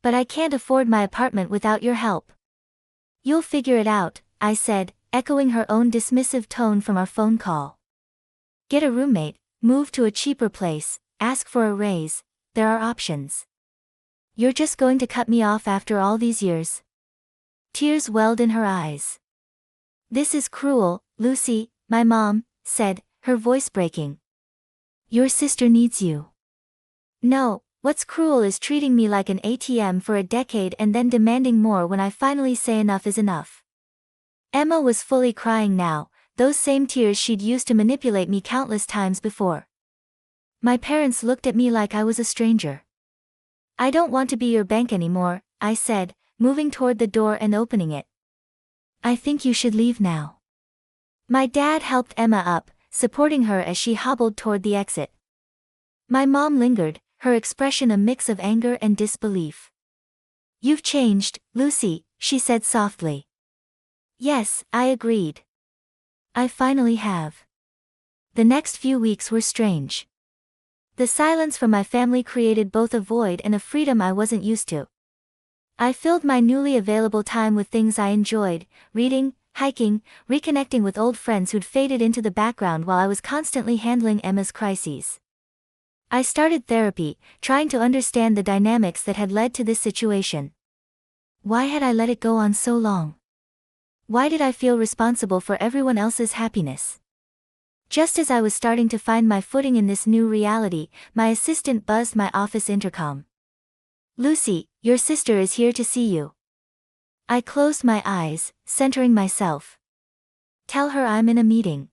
"But I can't afford my apartment without your help." "You'll figure it out," I said, echoing her own dismissive tone from our phone call. "Get a roommate, move to a cheaper place, ask for a raise, there are options. You're just going to cut me off after all these years?" Tears welled in her eyes. "This is cruel, Lucy," my mom said, her voice breaking. "Your sister needs you." "No, what's cruel is treating me like an ATM for a decade and then demanding more when I finally say enough is enough." Emma was fully crying now, those same tears she'd used to manipulate me countless times before. My parents looked at me like I was a stranger. "I don't want to be your bank anymore," I said, moving toward the door and opening it. "I think you should leave now." My dad helped Emma up, supporting her as she hobbled toward the exit. My mom lingered, her expression a mix of anger and disbelief. "You've changed, Lucy," she said softly. "Yes," I agreed. "I finally have." The next few weeks were strange. The silence from my family created both a void and a freedom I wasn't used to. I filled my newly available time with things I enjoyed, reading, hiking, reconnecting with old friends who'd faded into the background while I was constantly handling Emma's crises. I started therapy, trying to understand the dynamics that had led to this situation. Why had I let it go on so long? Why did I feel responsible for everyone else's happiness? Just as I was starting to find my footing in this new reality, my assistant buzzed my office intercom. "Lucy, your sister is here to see you." I closed my eyes, centering myself. "Tell her I'm in a meeting."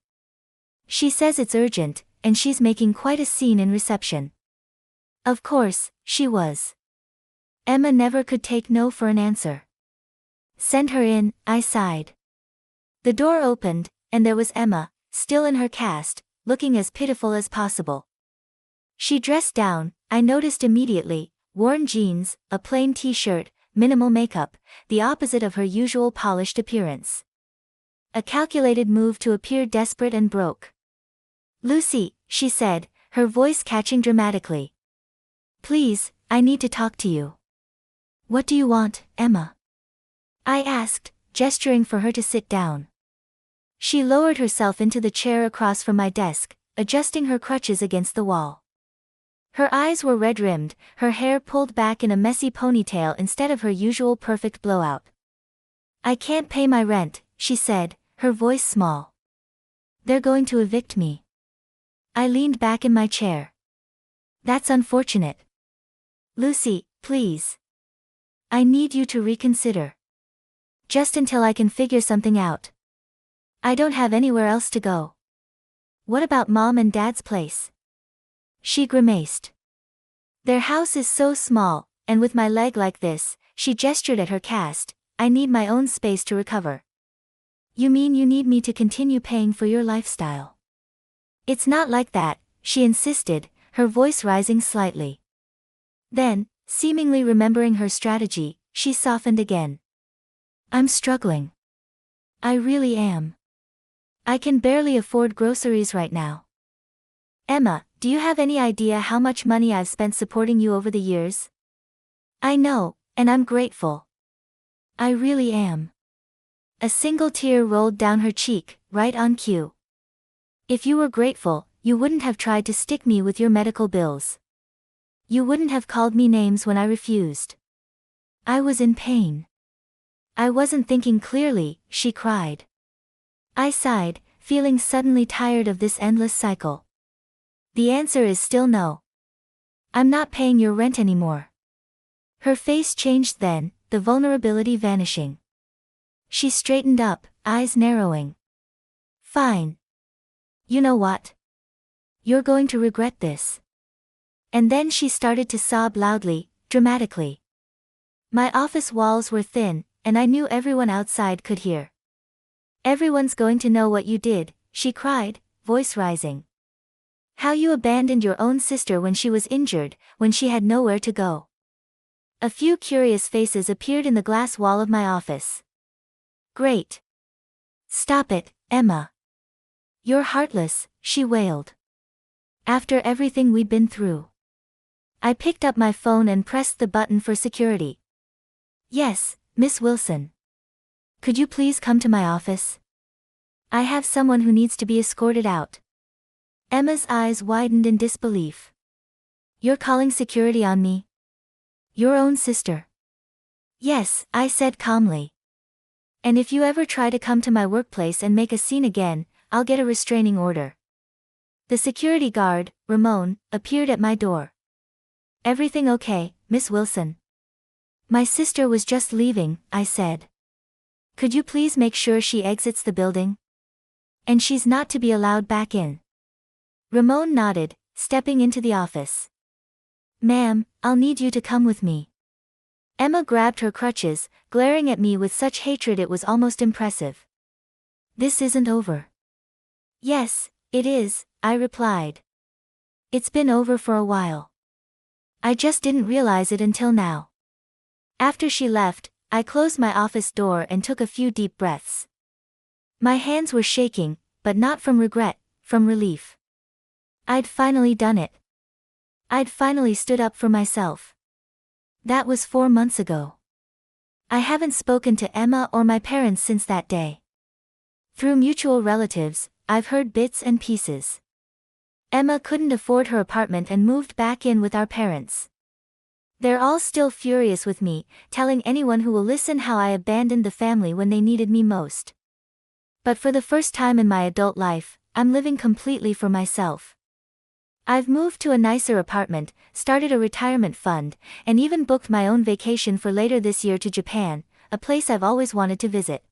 She says it's urgent, and she's making quite a scene in reception. Of course, she was. Emma never could take no for an answer. Send her in, I sighed. The door opened, and there was Emma, still in her cast, looking as pitiful as possible. She dressed down, I noticed immediately, worn jeans, a plain t-shirt, minimal makeup, the opposite of her usual polished appearance. A calculated move to appear desperate and broke. Lucy, she said, her voice catching dramatically. Please, I need to talk to you. What do you want, Emma? I asked, gesturing for her to sit down. She lowered herself into the chair across from my desk, adjusting her crutches against the wall. Her eyes were red-rimmed, her hair pulled back in a messy ponytail instead of her usual perfect blowout. I can't pay my rent, she said, her voice small. They're going to evict me. I leaned back in my chair. That's unfortunate. Lucy, please. I need you to reconsider. Just until I can figure something out. I don't have anywhere else to go. What about Mom and Dad's place? She grimaced. Their house is so small, and with my leg like this, she gestured at her cast, I need my own space to recover. You mean you need me to continue paying for your lifestyle? It's not like that, she insisted, her voice rising slightly. Then, seemingly remembering her strategy, she softened again. I'm struggling. I really am. I can barely afford groceries right now. Emma, do you have any idea how much money I've spent supporting you over the years? I know, and I'm grateful. I really am. A single tear rolled down her cheek, right on cue. If you were grateful, you wouldn't have tried to stick me with your medical bills. You wouldn't have called me names when I refused. I was in pain. I wasn't thinking clearly, she cried. I sighed, feeling suddenly tired of this endless cycle. The answer is still no. I'm not paying your rent anymore. Her face changed then, the vulnerability vanishing. She straightened up, eyes narrowing. Fine. You know what? You're going to regret this. And then she started to sob loudly, dramatically. My office walls were thin, and I knew everyone outside could hear. Everyone's going to know what you did, she cried, voice rising. How you abandoned your own sister when she was injured, when she had nowhere to go. A few curious faces appeared in the glass wall of my office. Great. Stop it, Emma. You're heartless, she wailed. After everything we'd been through. I picked up my phone and pressed the button for security. Yes, Miss Wilson. Could you please come to my office? I have someone who needs to be escorted out. Emma's eyes widened in disbelief. You're calling security on me? Your own sister? Yes, I said calmly. And if you ever try to come to my workplace and make a scene again, I'll get a restraining order. The security guard, Ramon, appeared at my door. Everything okay, Miss Wilson? My sister was just leaving, I said. Could you please make sure she exits the building? And she's not to be allowed back in. Ramon nodded, stepping into the office. Ma'am, I'll need you to come with me. Emma grabbed her crutches, glaring at me with such hatred it was almost impressive. This isn't over. Yes, it is, I replied. It's been over for a while. I just didn't realize it until now. After she left, I closed my office door and took a few deep breaths. My hands were shaking, but not from regret, from relief. I'd finally done it. I'd finally stood up for myself. That was 4 months ago. I haven't spoken to Emma or my parents since that day. Through mutual relatives, I've heard bits and pieces. Emma couldn't afford her apartment and moved back in with our parents. They're all still furious with me, telling anyone who will listen how I abandoned the family when they needed me most. But for the first time in my adult life, I'm living completely for myself. I've moved to a nicer apartment, started a retirement fund, and even booked my own vacation for later this year to Japan, a place I've always wanted to visit.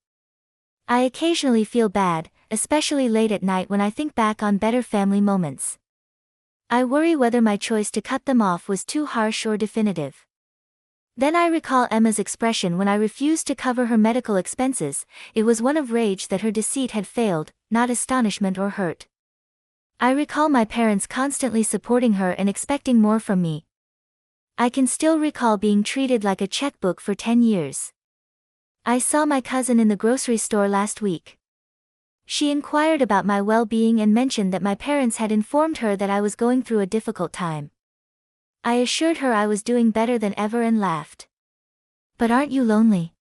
I occasionally feel bad, especially late at night when I think back on better family moments. I worry whether my choice to cut them off was too harsh or definitive. Then I recall Emma's expression when I refused to cover her medical expenses. It was one of rage that her deceit had failed, not astonishment or hurt. I recall my parents constantly supporting her and expecting more from me. I can still recall being treated like a checkbook for 10 years. I saw my cousin in the grocery store last week. She inquired about my well-being and mentioned that my parents had informed her that I was going through a difficult time. I assured her I was doing better than ever and laughed. "But aren't you lonely?"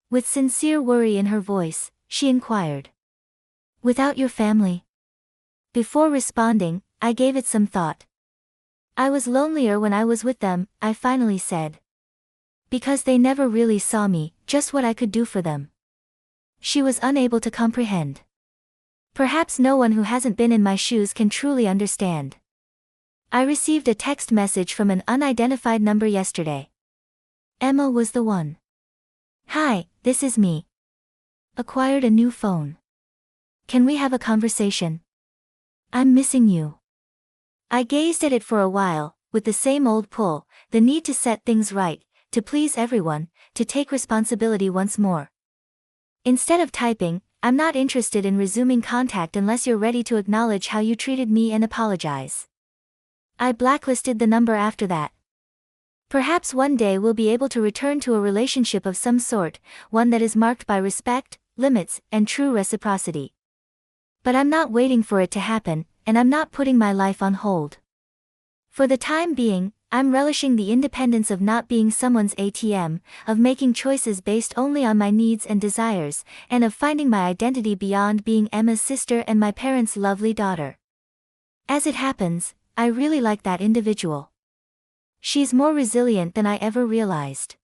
With sincere worry in her voice, she inquired. "Without your family?" Before responding, I gave it some thought. "I was lonelier when I was with them," I finally said. "Because they never really saw me, just what I could do for them." She was unable to comprehend. Perhaps no one who hasn't been in my shoes can truly understand. I received a text message from an unidentified number yesterday. Emma was the one. "Hi, this is me. Acquired a new phone. Can we have a conversation? I'm missing you." I gazed at it for a while, with the same old pull, the need to set things right, to please everyone, to take responsibility once more. Instead of typing, "I'm not interested in resuming contact unless you're ready to acknowledge how you treated me and apologize," I blacklisted the number after that. Perhaps one day we'll be able to return to a relationship of some sort, one that is marked by respect, limits, and true reciprocity. But I'm not waiting for it to happen, and I'm not putting my life on hold. For the time being, I'm relishing the independence of not being someone's ATM, of making choices based only on my needs and desires, and of finding my identity beyond being Emma's sister and my parents' lovely daughter. As it happens, I really like that individual. She's more resilient than I ever realized.